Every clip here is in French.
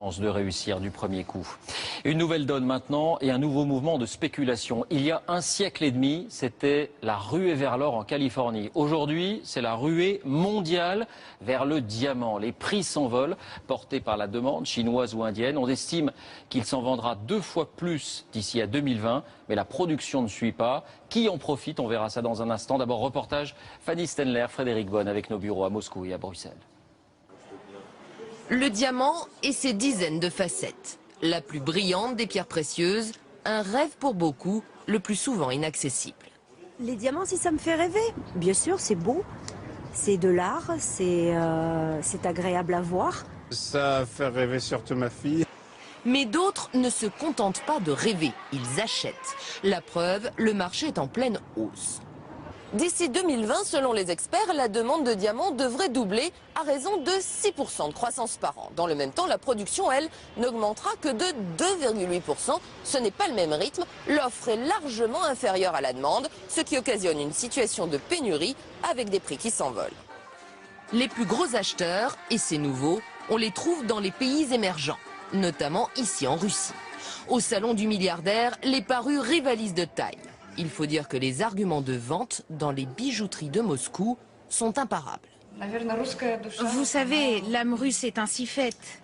De réussir du premier coup. Une nouvelle donne maintenant et un nouveau mouvement de spéculation. Il y a un siècle et demi, c'était la ruée vers l'or en Californie. Aujourd'hui, c'est la ruée mondiale vers le diamant. Les prix s'envolent, portés par la demande chinoise ou indienne. On estime qu'il s'en vendra 2 fois plus d'ici à 2020, mais la production ne suit pas. Qui en profite? On verra ça dans un instant. D'abord, reportage Fanny Stenler, Frédéric Bonne avec nos bureaux à Moscou et à Bruxelles. Le diamant et ses dizaines de facettes. La plus brillante des pierres précieuses, un rêve pour beaucoup, le plus souvent inaccessible. Les diamants, si ça me fait rêver, bien sûr, c'est beau, c'est de l'art, c'est agréable à voir. Ça fait rêver surtout ma fille. Mais d'autres ne se contentent pas de rêver, ils achètent. La preuve, le marché est en pleine hausse. D'ici 2020, selon les experts, la demande de diamants devrait doubler à raison de 6% de croissance par an. Dans le même temps, la production, elle, n'augmentera que de 2,8%. Ce n'est pas le même rythme. L'offre est largement inférieure à la demande, ce qui occasionne une situation de pénurie avec des prix qui s'envolent. Les plus gros acheteurs, et c'est nouveau, on les trouve dans les pays émergents, notamment ici en Russie. Au salon du milliardaire, les parures rivalisent de taille. Il faut dire que les arguments de vente dans les bijouteries de Moscou sont imparables. Vous savez, l'âme russe est ainsi faite.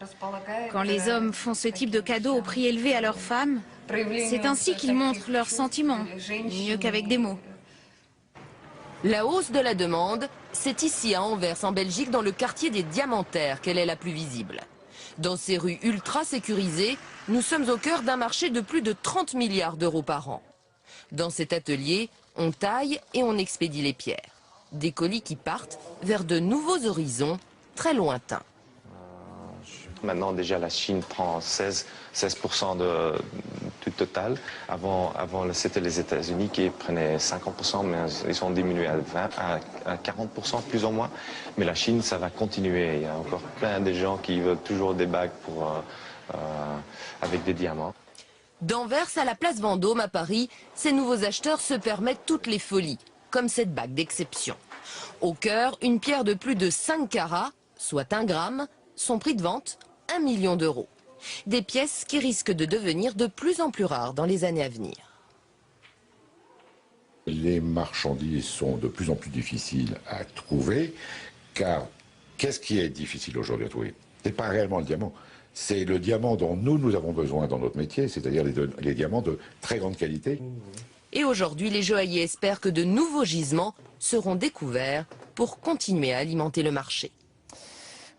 Quand les hommes font ce type de cadeaux au prix élevé à leurs femmes, c'est ainsi qu'ils montrent leurs sentiments, mieux qu'avec des mots. La hausse de la demande, c'est ici à Anvers, en Belgique, dans le quartier des Diamantaires, qu'elle est la plus visible. Dans ces rues ultra sécurisées, nous sommes au cœur d'un marché de plus de 30 milliards d'euros par an. Dans cet atelier, on taille et on expédie les pierres. Des colis qui partent vers de nouveaux horizons très lointains. Maintenant, déjà, la Chine prend 16% du total. Avant c'était les États-Unis qui prenaient 50%, mais ils sont diminués à 40%, plus ou moins. Mais la Chine, ça va continuer. Il y a encore plein de gens qui veulent toujours des bagues avec des diamants. D'Anvers à la place Vendôme à Paris, ces nouveaux acheteurs se permettent toutes les folies, comme cette bague d'exception. Au cœur, une pierre de plus de 5 carats, soit 1 gramme, son prix de vente, 1 million d'euros. Des pièces qui risquent de devenir de plus en plus rares dans les années à venir. Les marchandises sont de plus en plus difficiles à trouver, car qu'est-ce qui est difficile aujourd'hui à trouver? Ce n'est pas réellement le diamant. C'est le diamant dont nous avons besoin dans notre métier, c'est-à-dire les diamants de très grande qualité. Et aujourd'hui, les joailliers espèrent que de nouveaux gisements seront découverts pour continuer à alimenter le marché.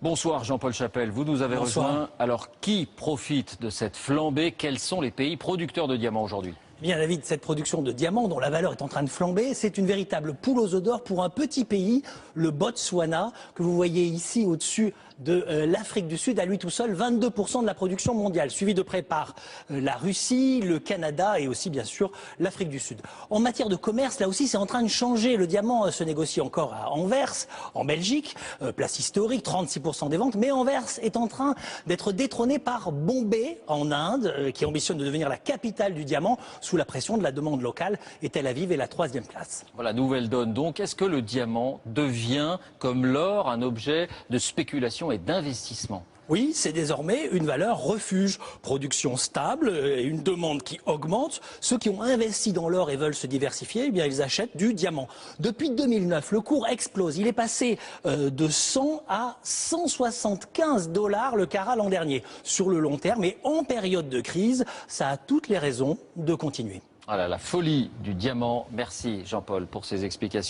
Bonsoir Jean-Paul Chapelle, vous nous avez rejoint. Alors qui profite de cette flambée? Quels sont les pays producteurs de diamants aujourd'hui? Bien, David, cette production de diamants dont la valeur est en train de flamber, c'est une véritable poule aux œufs d'or pour un petit pays, le Botswana, que vous voyez ici au-dessus de l'Afrique du Sud, à lui tout seul, 22% de la production mondiale, suivi de près par la Russie, le Canada et aussi bien sûr l'Afrique du Sud. En matière de commerce, là aussi c'est en train de changer. Le diamant se négocie encore à Anvers, en Belgique, place historique, 36% des ventes, mais Anvers est en train d'être détrôné par Bombay en Inde, qui ambitionne de devenir la capitale du diamant sous la pression de la demande locale, et Tel Aviv est la 3e place. Voilà, nouvelle donne donc. Est-ce que le diamant devient, comme l'or, un objet de spéculation et d'investissement? Oui, c'est désormais une valeur refuge. Production stable et une demande qui augmente. Ceux qui ont investi dans l'or et veulent se diversifier, eh bien, ils achètent du diamant. Depuis 2009, le cours explose. Il est passé de 100 à 175 $ le carat l'an dernier. Sur le long terme et en période de crise, ça a toutes les raisons de continuer. Voilà, la folie du diamant. Merci Jean-Paul pour ces explications.